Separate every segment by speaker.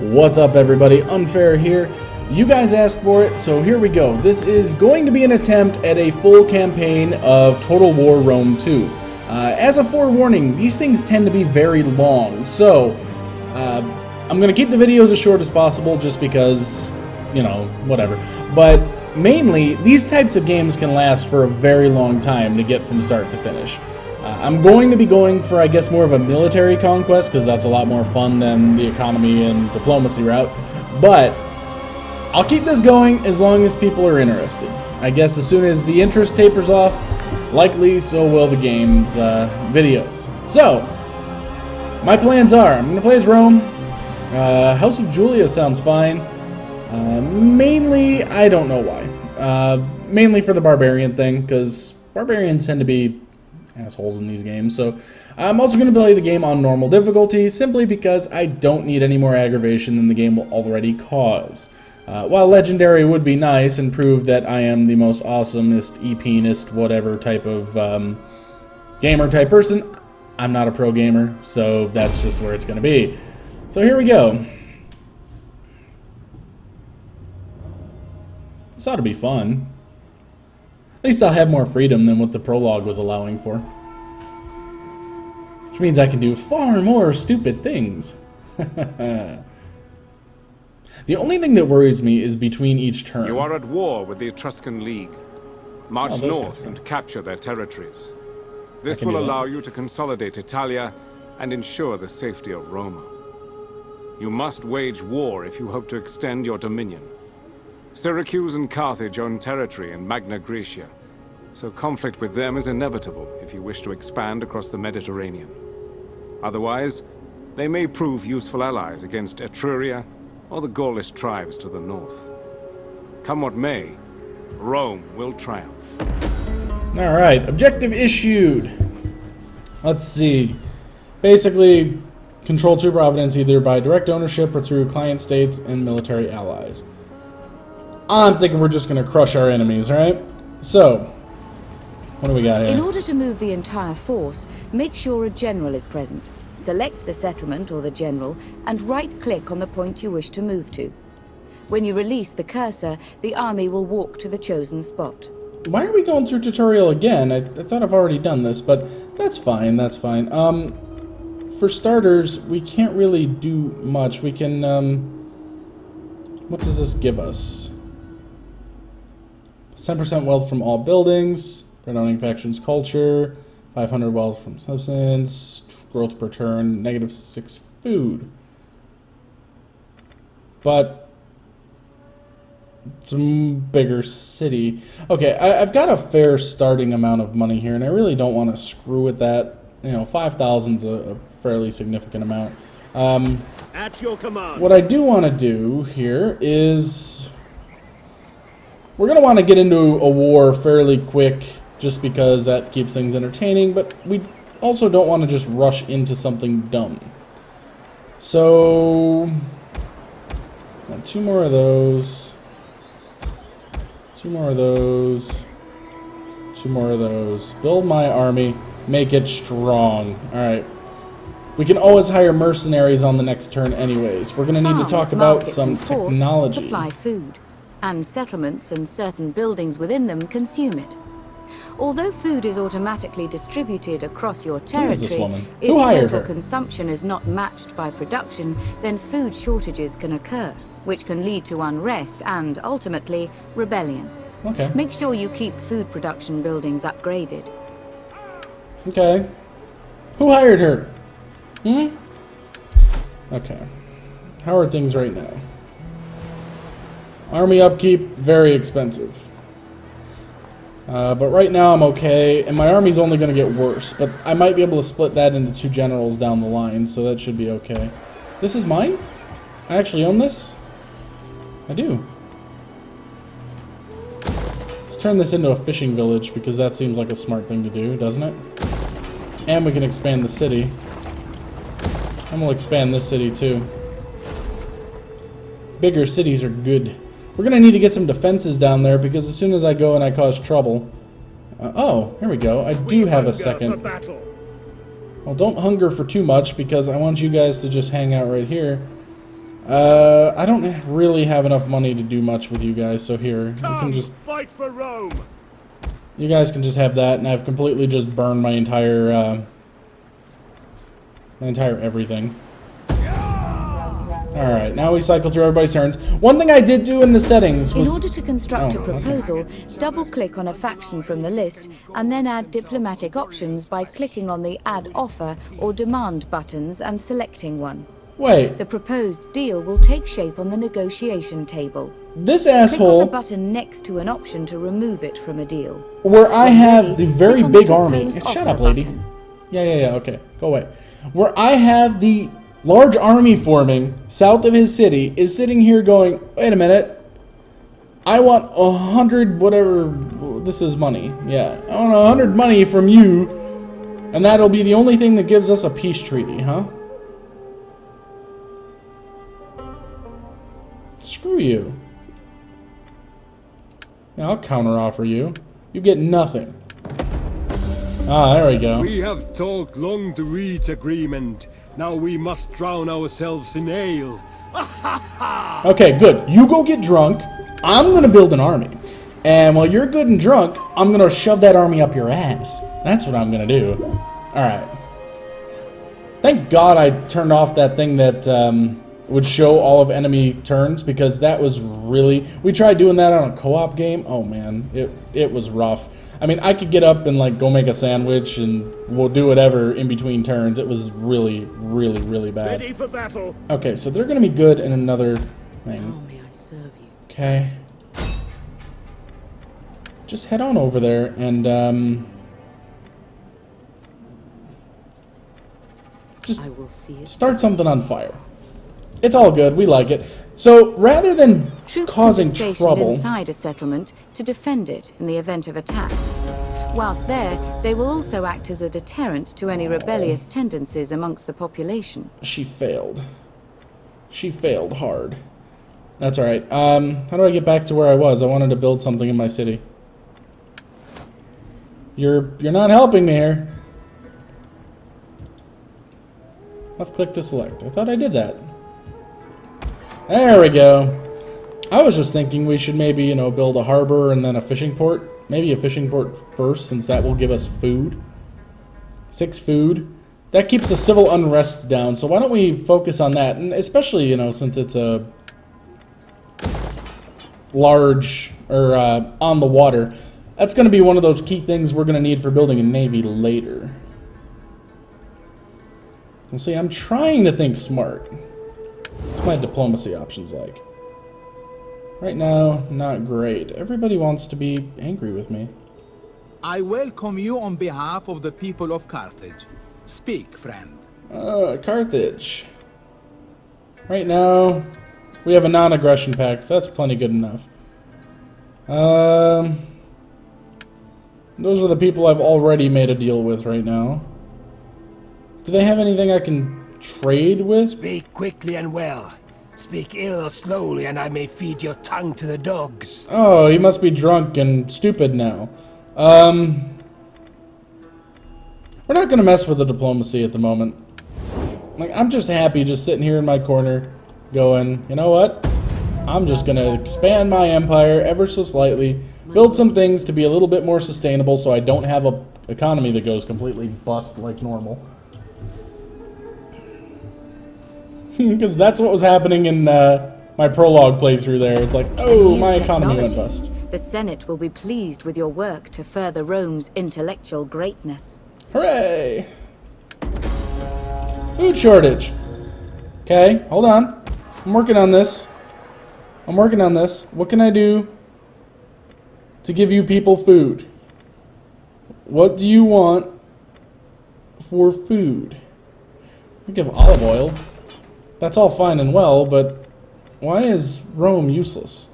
Speaker 1: What's up, everybody? Unfair here. You guys asked for it, so here we go. This is going to be an attempt at a full campaign of Total War Rome 2. As a forewarning, these things tend to be very long, so I'm going to keep the videos as short as possible just because, you know, whatever. But mainly, these types of games can last for a very long time to get from start to finish. I'm going to be going for, I guess, more of a military conquest, because that's a lot more fun than the economy and diplomacy route. But I'll keep this going as long as people are interested. I guess as soon as the interest tapers off, likely so will the game's videos. So, my plans are, I'm going to play as Rome. House of Julia sounds fine. Mainly, I don't know why. Mainly for the barbarian thing, because barbarians tend to be assholes in these games. So I'm also going to play the game on normal difficulty simply because I don't need any more aggravation than the game will already cause. While legendary would be nice and prove that I am the most awesomest, EP-nest, whatever type of gamer type person, I'm not a pro gamer, so that's just where it's going to be. So here we go. This ought to be fun. At least I'll have more freedom than what the prologue was allowing for. Which means I can do far more stupid things. The only thing that worries me is between each turn.
Speaker 2: You are at war with the Etruscan League. March north and capture their territories. This will allow you to consolidate Italia and ensure the safety of Roma. You must wage war if you hope to extend your dominion. Syracuse and Carthage own territory in Magna Graecia, so conflict with them is inevitable if you wish to expand across the Mediterranean. Otherwise, they may prove useful allies against Etruria or the Gaulish tribes to the north. Come what may, Rome will triumph.
Speaker 1: Alright, objective issued. Let's see. Basically, control two province either by direct ownership or through client states and military allies. I'm thinking we're just going to crush our enemies, right? So, what do we got here?
Speaker 3: In order to move the entire force, make sure a general is present. Select the settlement or the general, and right-click on the point you wish to move to. When you release the cursor, the army will walk to the chosen spot.
Speaker 1: Why are we going through tutorial again? I thought I've already done this, but that's fine, that's fine. For starters, we can't really do much. We can, what does this give us? 10% wealth from all buildings, predominating factions culture, 500 wealth from substance, growth per turn, -6 food. But it's a bigger city. Okay, I've got a fair starting amount of money here, and I really don't want to screw with that. You know, 5,000's a fairly significant amount.
Speaker 4: At your command.
Speaker 1: What I do want to do here is we're going to want to get into a war fairly quick just because that keeps things entertaining, but we also don't want to just rush into something dumb. So, two more of those. Two more of those. Two more of those. Build my army. Make it strong. Alright. We can always hire mercenaries on the next turn anyways. We're going to need to talk about some technology.
Speaker 3: Supply food, and settlements and certain buildings within them consume it. Although food is automatically distributed across your territory, if total consumption is not matched by production, then food shortages can occur, which can lead to unrest and, ultimately, rebellion.
Speaker 1: Okay.
Speaker 3: Make sure you keep food production buildings upgraded.
Speaker 1: Okay. Who hired her? Okay. How are things right now? Army upkeep, very expensive. But right now I'm okay, and my army's only going to get worse. But I might be able to split that into two generals down the line, so that should be okay. This is mine? I actually own this? I do. Let's turn this into a fishing village, because that seems like a smart thing to do, doesn't it? And we can expand the city. And we'll expand this city too. Bigger cities are good. We're going to need to get some defenses down there, because as soon as I go and I cause trouble... oh, here we go. I do have a second. Well, don't hunger for too much, because I want you guys to just hang out right here. I don't really have enough money to do much with you guys, so here, you can just
Speaker 4: fight for Rome.
Speaker 1: You guys can just have that, and I've completely just burned my entire everything. Alright, now we cycle through everybody's turns. One thing I did do in the settings was...
Speaker 3: In order to construct a proposal, double-click on a faction from the list, and then add diplomatic options by clicking on the Add Offer or Demand buttons and selecting one.
Speaker 1: Wait.
Speaker 3: The proposed deal will take shape on the negotiation table.
Speaker 1: This asshole...
Speaker 3: Click on the button next to an option to remove it from a deal.
Speaker 1: Where I have the very big army... Shut up, lady. Yeah, okay. Go away. Where I have the large army forming south of his city is sitting here going, wait a minute, I want 100 whatever, this is money, yeah, I want 100 money from you, and that'll be the only thing that gives us a peace treaty, huh? Screw you. Yeah, I'll counteroffer you. You get nothing. Ah, there we go.
Speaker 4: We have talked long to reach agreement. Now we must drown ourselves in ale.
Speaker 1: Okay, good. You go get drunk. I'm gonna build an army. And while you're good and drunk, I'm gonna shove that army up your ass. That's what I'm gonna do. Alright. Thank God I turned off that thing that would show all of enemy turns, because that was really... We tried doing that on a co-op game. Oh man, it was rough. I mean, I could get up and like go make a sandwich and we'll do whatever in between turns. It was really, really, really bad.
Speaker 4: Ready for battle.
Speaker 1: Okay, so they're gonna be good in another thing.
Speaker 5: How may I serve you?
Speaker 1: Okay. Just head on over there and just
Speaker 5: I will see it.
Speaker 1: start something on fire. It's all good. We like it. So rather than
Speaker 3: Troops
Speaker 1: causing
Speaker 3: can be stationed
Speaker 1: trouble
Speaker 3: inside a settlement to defend it in the event of attack. Whilst there, they will also act as a deterrent to any rebellious tendencies amongst the population.
Speaker 1: She failed. She failed hard. That's alright. How do I get back to where I was? I wanted to build something in my city. You're not helping me here. Left click to select. I thought I did that. There we go. I was just thinking we should maybe, you know, build a harbor and then a fishing port. Maybe a fishing port first, since that will give us food. 6 food. That keeps the civil unrest down, so why don't we focus on that? And especially, you know, since it's a large, or on the water. That's going to be one of those key things we're going to need for building a navy later. Well, see, I'm trying to think smart. What's my diplomacy options like? Right now, not great. Everybody wants to be angry with me.
Speaker 6: I welcome you on behalf of the people of Carthage. Speak, friend.
Speaker 1: Carthage. Right now, we have a non-aggression pact. That's plenty good enough. Those are the people I've already made a deal with right now. Do they have anything I can trade with?
Speaker 7: Speak quickly and well. Speak ill or slowly, and I may feed your tongue to the dogs.
Speaker 1: Oh, he must be drunk and stupid now. We're not gonna mess with the diplomacy at the moment. Like, I'm just happy just sitting here in my corner going, you know what? I'm just gonna expand my empire ever so slightly, build some things to be a little bit more sustainable so I don't have a economy that goes completely bust like normal. Because that's what was happening in my prologue playthrough there. It's like, oh, my economy went bust.
Speaker 3: The Senate will be pleased with your work to further Rome's intellectual greatness.
Speaker 1: Hooray! Food shortage. Okay, hold on. I'm working on this. What can I do to give you people food? What do you want for food? I give olive oil. That's all fine and well, but why is Rome useless?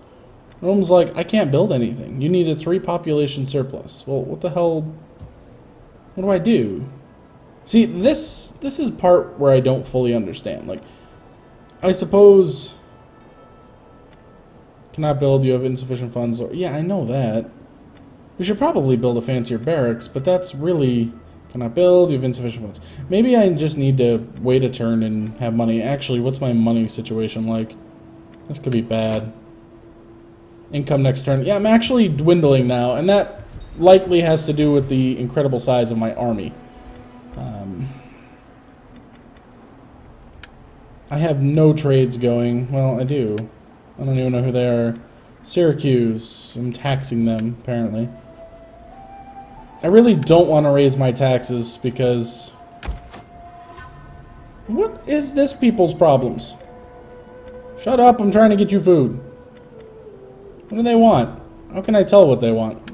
Speaker 1: Rome's like, I can't build anything. You need a 3 population surplus. Well, what the hell? What do I do? See, this is part where I don't fully understand. Like, I suppose... Cannot build, you have insufficient funds. Or, yeah, I know that. We should probably build a fancier barracks, but that's really Cannot build, you have insufficient funds. Maybe I just need to wait a turn and have money. Actually, what's my money situation like? This could be bad. Income next turn. Yeah, I'm actually dwindling now, and that likely has to do with the incredible size of my army. I have no trades going. Well, I do. I don't even know who they are. Syracuse. I'm taxing them, apparently. I really don't want to raise my taxes because... What is this people's problems? Shut up, I'm trying to get you food. What do they want? How can I tell what they want?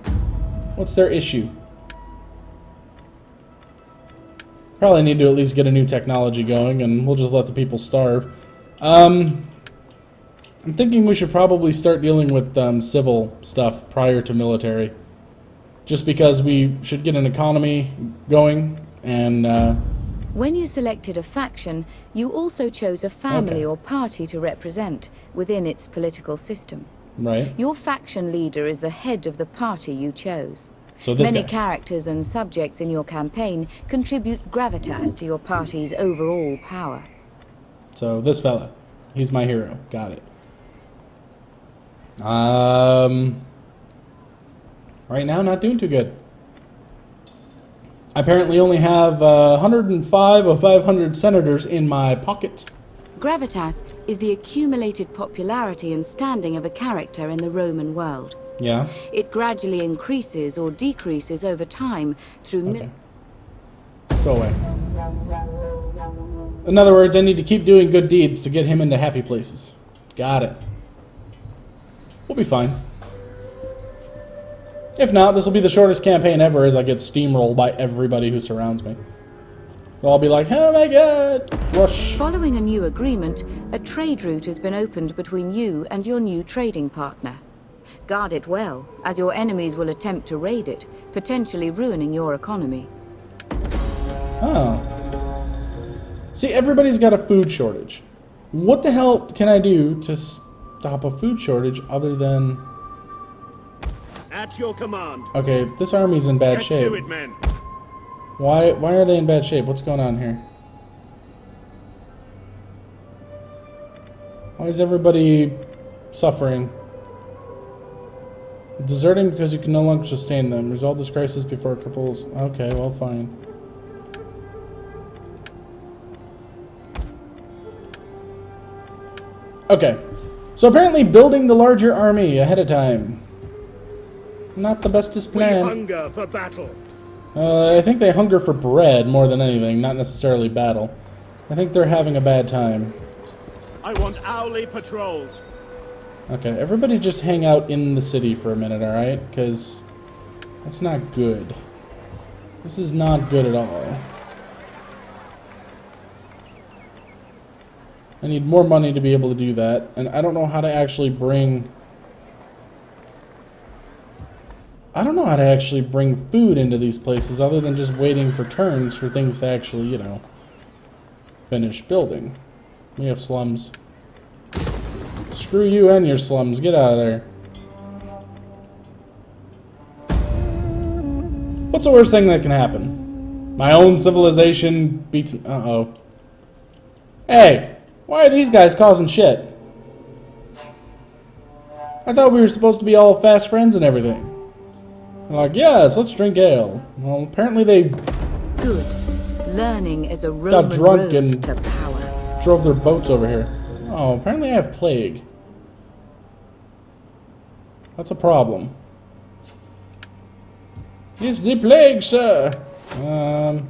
Speaker 1: What's their issue? Probably need to at least get a new technology going, and we'll just let the people starve. I'm thinking we should probably start dealing with civil stuff prior to military. Just because we should get an economy going, and...
Speaker 3: When you selected a faction, you also chose a family or party to represent within its political system.
Speaker 1: Right.
Speaker 3: Your faction leader is the head of the party you chose.
Speaker 1: So this
Speaker 3: Many
Speaker 1: guy.
Speaker 3: characters and subjects in your campaign contribute gravitas to your party's overall power.
Speaker 1: So this fella, he's my hero. Got it. Right now, not doing too good. I apparently only have 105 of 500 senators in my pocket.
Speaker 3: Gravitas is the accumulated popularity and standing of a character in the Roman world.
Speaker 1: Yeah.
Speaker 3: It gradually increases or decreases over time through...
Speaker 1: Okay. Go away. In other words, I need to keep doing good deeds to get him into happy places. Got it. We'll be fine. If not, this will be the shortest campaign ever as I get steamrolled by everybody who surrounds me. They'll all be like, oh my god! Rush!
Speaker 3: Following a new agreement, a trade route has been opened between you and your new trading partner. Guard it well, as your enemies will attempt to raid it, potentially ruining your economy.
Speaker 1: Oh. See, everybody's got a food shortage. What the hell can I do to stop a food shortage other than...
Speaker 5: At your command.
Speaker 1: Okay, this army's in bad shape.
Speaker 5: Get to it, men.
Speaker 1: Why are they in bad shape? What's going on here? Why is everybody suffering? Deserting because you can no longer sustain them. Resolve this crisis before it cripples. Okay, well, fine. Okay. So apparently building the larger army ahead of time. Not the bestest plan.
Speaker 5: We hunger for battle.
Speaker 1: I think they hunger for bread more than anything, not necessarily battle. I think they're having a bad time.
Speaker 5: I want hourly patrols.
Speaker 1: Okay, everybody just hang out in the city for a minute, alright? Because that's not good. This is not good at all. I need more money to be able to do that, and I don't know how to actually bring... I don't know how to actually bring food into these places other than just waiting for turns for things to actually, you know, finish building. We have slums. Screw you and your slums. Get out of there. What's the worst thing that can happen? My own civilization beats me. Uh-oh. Hey! Why are these guys causing shit? I thought we were supposed to be all fast friends and everything. They're like, yes, let's drink ale. Well, apparently they...
Speaker 3: Good. Learning is a Roman
Speaker 1: got drunk
Speaker 3: road
Speaker 1: and
Speaker 3: to power.
Speaker 1: drove their boats over here. Oh, apparently I have plague. That's a problem. It's the plague, sir. Oh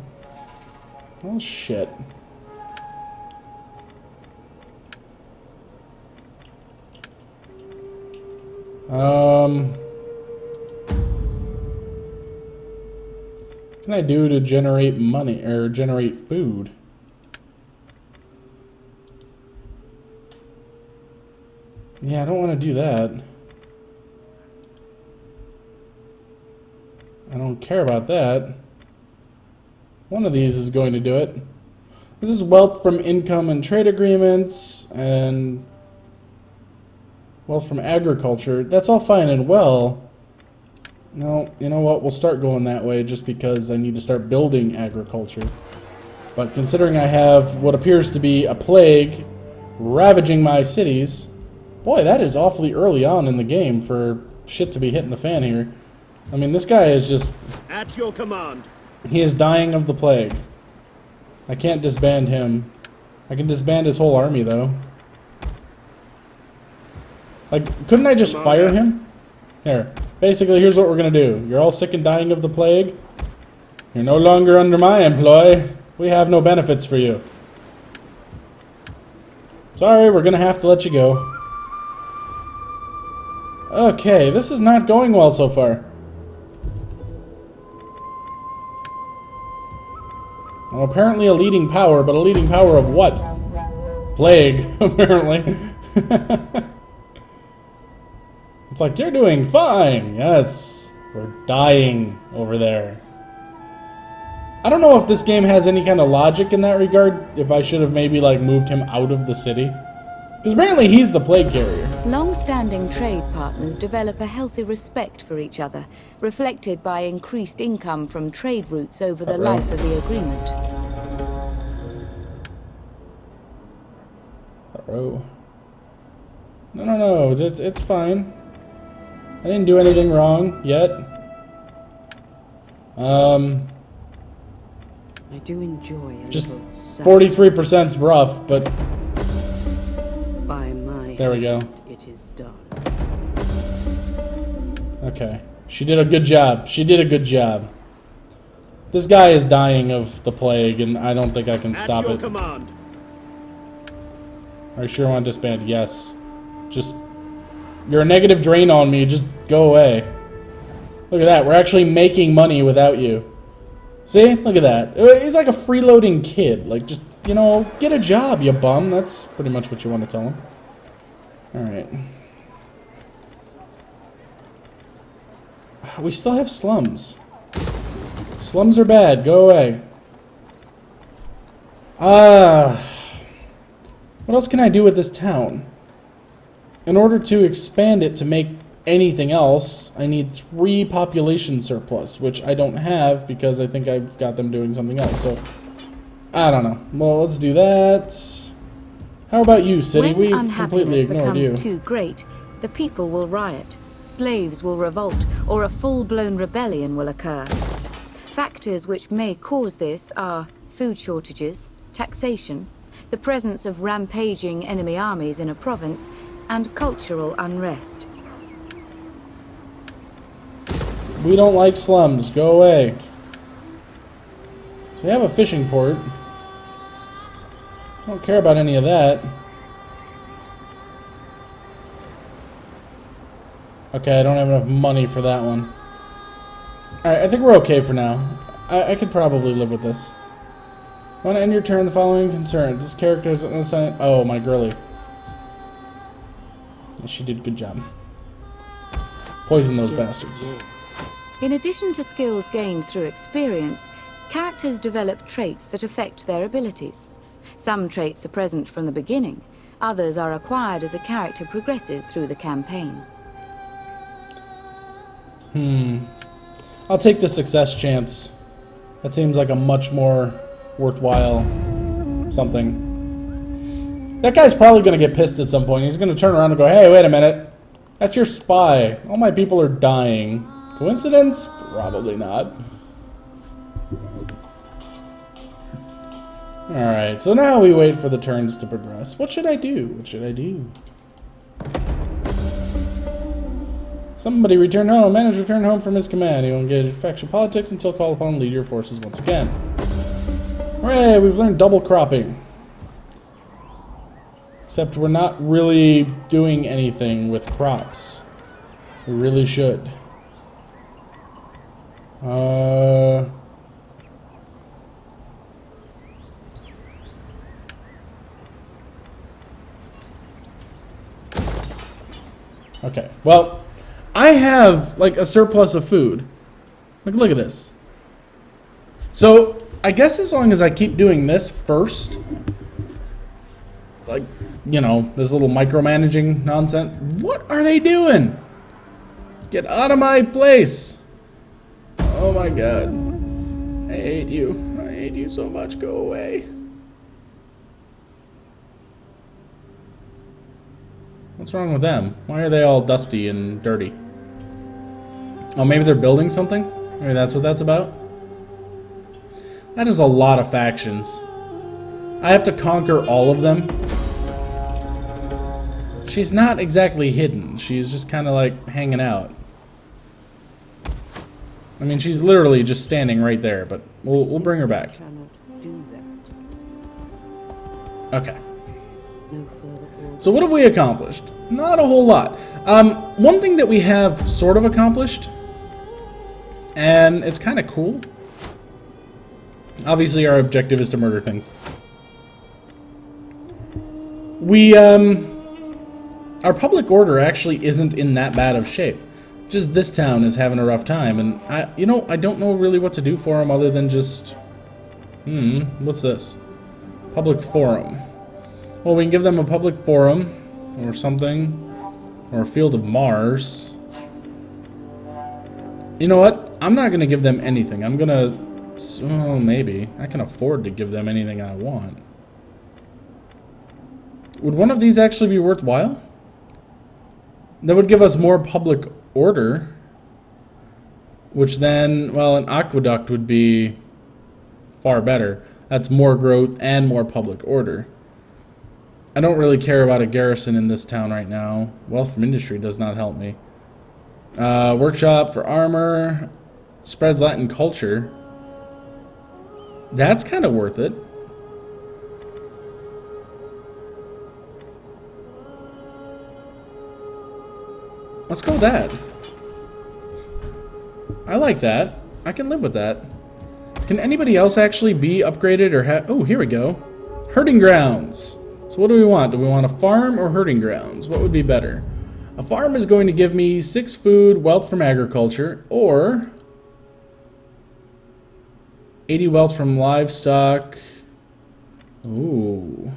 Speaker 1: shit. What can I do to generate money or generate food? Yeah, I don't want to do that. I don't care about that. One of these is going to do it. This is wealth from income and trade agreements and wealth from agriculture. That's all fine and well. No, you know what? We'll start going that way just because I need to start building agriculture. But considering I have what appears to be a plague ravaging my cities... Boy, that is awfully early on in the game for shit to be hitting the fan here. I mean, this guy is just...
Speaker 5: At your command.
Speaker 1: He is dying of the plague. I can't disband him. I can disband his whole army, though. Like, couldn't I just fire him? Here. Basically, here's what we're gonna do. You're all sick and dying of the plague. You're no longer under my employ. We have no benefits for you. Sorry, we're gonna have to let you go. Okay, this is not going well so far. Well, apparently a leading power, but a leading power of what? Plague, apparently. It's like, you're doing fine. Yes, we're dying over there. I don't know if this game has any kind of logic in that regard. If I should have maybe, like, moved him out of the city. Because apparently he's the plague carrier.
Speaker 3: Long-standing trade partners develop a healthy respect for each other, reflected by increased income from trade routes over the life of the agreement.
Speaker 1: No, it's fine. I didn't do anything wrong yet.
Speaker 8: I do enjoy a
Speaker 1: just
Speaker 8: little
Speaker 1: 43%'s rough, but
Speaker 8: by my
Speaker 1: there we go.
Speaker 8: It is done.
Speaker 1: Okay. She did a good job. She did a good job. This guy is dying of the plague, and I don't think I can stop
Speaker 5: At your
Speaker 1: it.
Speaker 5: command.
Speaker 1: Are you sure you want to disband? Yes. Just... You're a negative drain on me. Just go away. Look at that. We're actually making money without you. See? Look at that. He's like a freeloading kid. Like, just, you know, get a job, you bum. That's pretty much what you want to tell him. Alright. We still have slums. Slums are bad. Go away. What else can I do with this town? In order to expand it to make anything else, I need 3 population surplus, which I don't have because I think I've got them doing something else. So, I don't know. Well, let's do that. How about you, city? We've completely ignored you.
Speaker 3: When unhappiness becomes too great, the people will riot, slaves will revolt, or a full-blown rebellion will occur. Factors which may cause this are food shortages, taxation, the presence of rampaging enemy armies in a province, and cultural unrest.
Speaker 1: We don't like slums. Go away. So we have a fishing port. I don't care about any of that. Okay, I don't have enough money for that one. Alright, I think we're okay for now. I could probably live with this. Want to end your turn, the following concerns. This character is an assigned... Oh, my girly. She did a good job. Poison those bastards.
Speaker 3: In addition to skills gained through experience, characters develop traits that affect their abilities. Some traits are present from the beginning, others are acquired as a character progresses through the campaign.
Speaker 1: I'll take the success chance. That seems like a much more worthwhile something. That guy's probably going to get pissed at some point. He's going to turn around and go, hey, wait a minute. That's your spy. All my people are dying. Coincidence? Probably not. Alright, so now we wait for the turns to progress. What should I do? What should I do? Somebody return home. Manager return home from his command. He will engage in faction politics until called upon to lead your forces once again. Hooray, we've learned double cropping. Except we're not really doing anything with crops. We really should. Okay, well, I have, like, a surplus of food. Like, look at this. So, I guess as long as I keep doing this first, like, you know, this little micromanaging nonsense. What are they doing? Get out of my place. Oh my god. I hate you. I hate you so much. Go away. What's wrong with them? Why are they all dusty and dirty? Oh, maybe they're building something? Maybe that's what that's about? That is a lot of factions. I have to conquer all of them. She's not exactly hidden. She's just kind of like hanging out. I mean, she's literally just standing right there, but we'll bring her back. Okay. So what have we accomplished? Not a whole lot. One thing that we have sort of accomplished, and it's kind of cool. Obviously, our objective is to murder things. Our public order actually isn't in that bad of shape. Just this town is having a rough time, and I don't know really what to do for them other than just, what's this? Public forum. Well, we can give them a public forum, or something, or a field of Mars. You know what? I'm not gonna give them anything. I'm gonna, oh, maybe. I can afford to give them anything I want. Would one of these actually be worthwhile? That would give us more public order, which then, well, an aqueduct would be far better. That's more growth and more public order. I don't really care about a garrison in this town right now. Wealth from industry does not help me. Workshop for armor, spreads Latin culture. That's kind of worth it. Let's go with that. I like that. I can live with that. Can anybody else actually be upgraded or have... Oh, here we go. Herding grounds. So what do we want? Do we want a farm or herding grounds? What would be better? A farm is going to give me 6 food, wealth from agriculture, or 80 wealth from livestock. Ooh.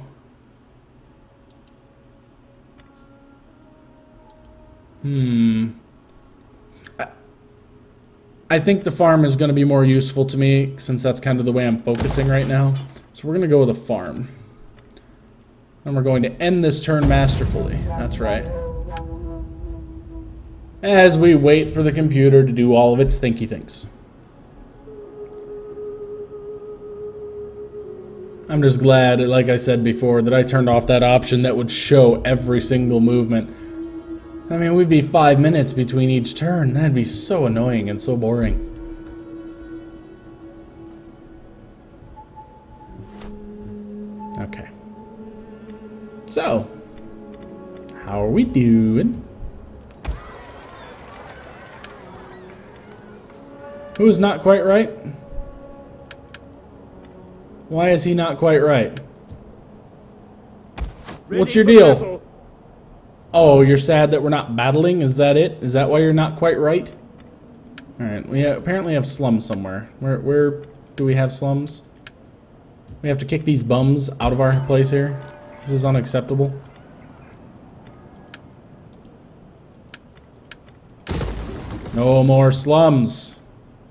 Speaker 1: I think the farm is going to be more useful to me since that's kind of the way I'm focusing right now. So we're going to go with a farm. And we're going to end this turn masterfully. That's right. As we wait for the computer to do all of its thinky thinks. I'm just glad, like I said before, that I turned off that option that would show every single movement. I mean, we'd be 5 minutes between each turn. That'd be so annoying and so boring. Okay. So, how are we doing? Who's not quite right? Why is he not quite right? What's your deal?
Speaker 5: Battle.
Speaker 1: Oh, you're sad that we're not battling? Is that it? Is that why you're not quite right? Alright, we apparently have slums somewhere. Where do we have slums? We have to kick these bums out of our place here. This is unacceptable. No more slums.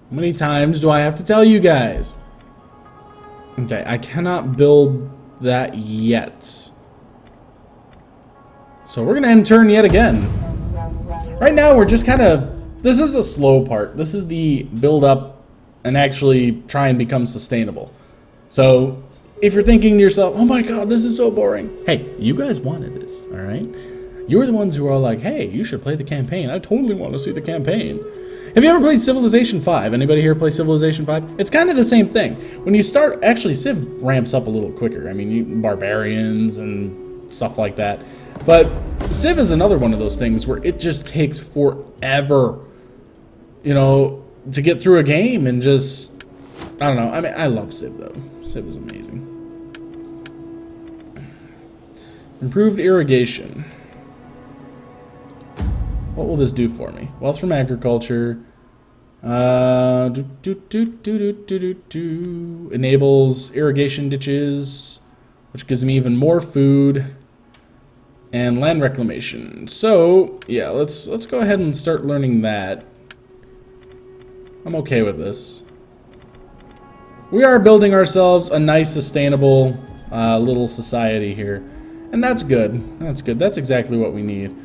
Speaker 1: How many times do I have to tell you guys? Okay, I cannot build that yet. So we're gonna end turn yet again. Right now we're just kind of, this is the slow part. This is the build up and actually try and become sustainable. So if you're thinking to yourself, oh my god, this is so boring. Hey, you guys wanted this, all right? You were the ones who were all like, hey, you should play the campaign. I totally want to see the campaign. Have you ever played Civilization 5? Anybody here play Civilization 5? It's kind of the same thing. When you start, actually Civ ramps up a little quicker. I mean, you barbarians and stuff like that. But Civ is another one of those things where it just takes forever, you know, to get through a game and just, I don't know. I mean, I love Civ though. Civ is amazing. Improved irrigation. What will this do for me? Wealth from agriculture. Enables irrigation ditches, which gives me even more food. And land reclamation. So, yeah, let's go ahead and start learning that. I'm okay with this. We are building ourselves a nice, sustainable little society here. And that's good. That's good. That's exactly what we need.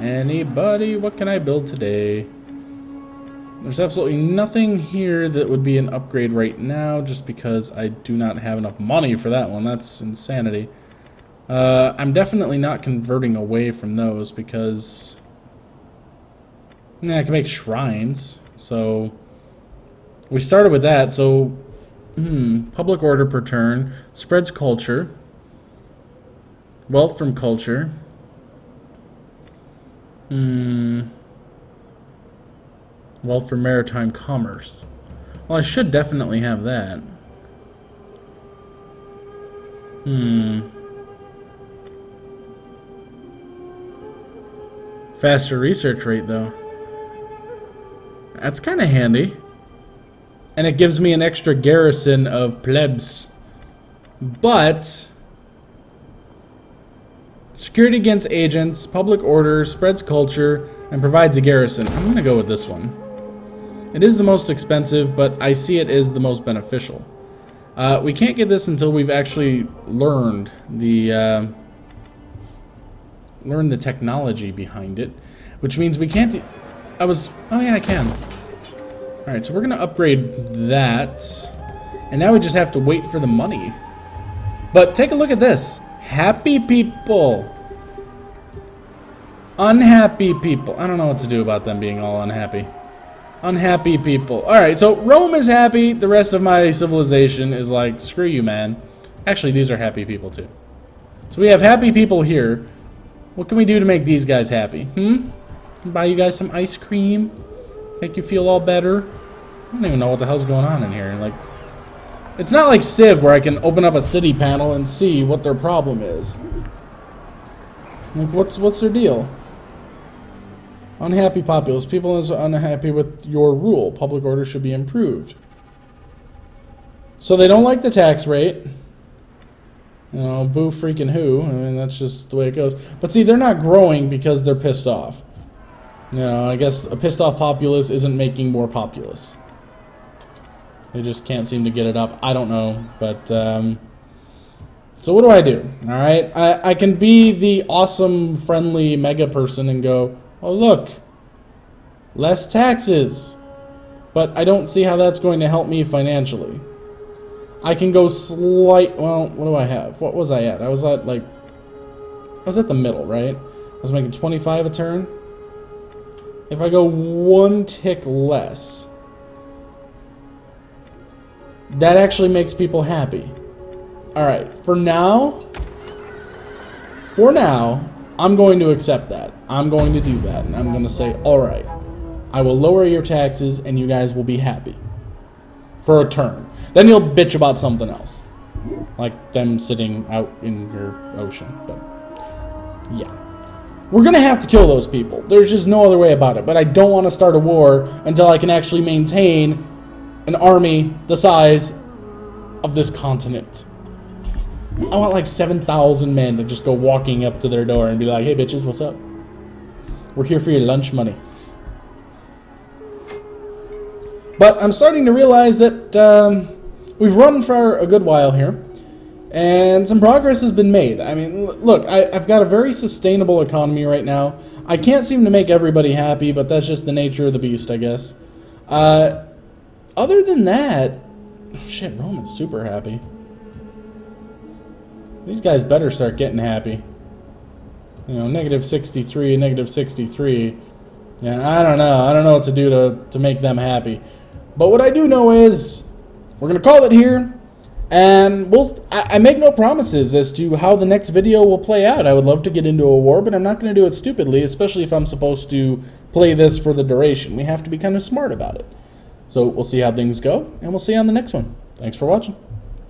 Speaker 1: Anybody? What can I build today? There's absolutely nothing here that would be an upgrade right now, just because I do not have enough money for that one. That's insanity. I'm definitely not converting away from those because I can make shrines. So we started with that. So public order per turn, spreads culture, wealth from culture. Wealth for maritime commerce. Well, I should definitely have that. Faster research rate, though. That's kind of handy. And it gives me an extra garrison of plebs. But security against agents, public order, spreads culture, and provides a garrison. I'm going to go with this one. It is the most expensive, but I see it as the most beneficial. We can't get this until we've actually learned the technology behind it, which means we can't. Oh yeah, I can. All right, so we're gonna upgrade that, and now we just have to wait for the money. But take a look at this: happy people, unhappy people. I don't know what to do about them being all unhappy. Unhappy people. Alright, so Rome is happy. The rest of my civilization is like, screw you, man. Actually, these are happy people, too. So we have happy people here. What can we do to make these guys happy? Buy you guys some ice cream? Make you feel all better? I don't even know what the hell's going on in here. Like, it's not like Civ where I can open up a city panel and see what their problem is. Like, what's their deal? Unhappy populace. People are unhappy with your rule. Public order should be improved. So they don't like the tax rate. You know, boo freaking who. I mean, that's just the way it goes. But see, they're not growing because they're pissed off. You know, I guess a pissed off populace isn't making more populace. They just can't seem to get it up. I don't know. But, so what do I do? Alright? I can be the awesome, friendly mega person and go, oh, look, less taxes. But I don't see how that's going to help me financially. I can go well, what do I have? What was I at? I was at the middle, right? I was making 25 a turn. If I go one tick less, that actually makes people happy. Alright, for now, I'm going to accept that. I'm going to do that. And I'm going to say, alright, I will lower your taxes and you guys will be happy. For a turn. Then you'll bitch about something else. Like them sitting out in your ocean. But, yeah. We're going to have to kill those people. There's just no other way about it. But I don't want to start a war until I can actually maintain an army the size of this continent. I want like 7,000 men to just go walking up to their door and be like, hey bitches, what's up? We're here for your lunch money. But I'm starting to realize that we've run for a good while here. And some progress has been made. I mean, look, I've got a very sustainable economy right now. I can't seem to make everybody happy, but that's just the nature of the beast, I guess. Other than that, shit, Rome is super happy. These guys better start getting happy. You know, negative 63, negative 63. Yeah, I don't know. I don't know what to do to make them happy. But what I do know is we're going to call it here. And I make no promises as to how the next video will play out. I would love to get into a war, but I'm not going to do it stupidly, especially if I'm supposed to play this for the duration. We have to be kind of smart about it. So we'll see how things go, and we'll see you on the next one. Thanks for watching.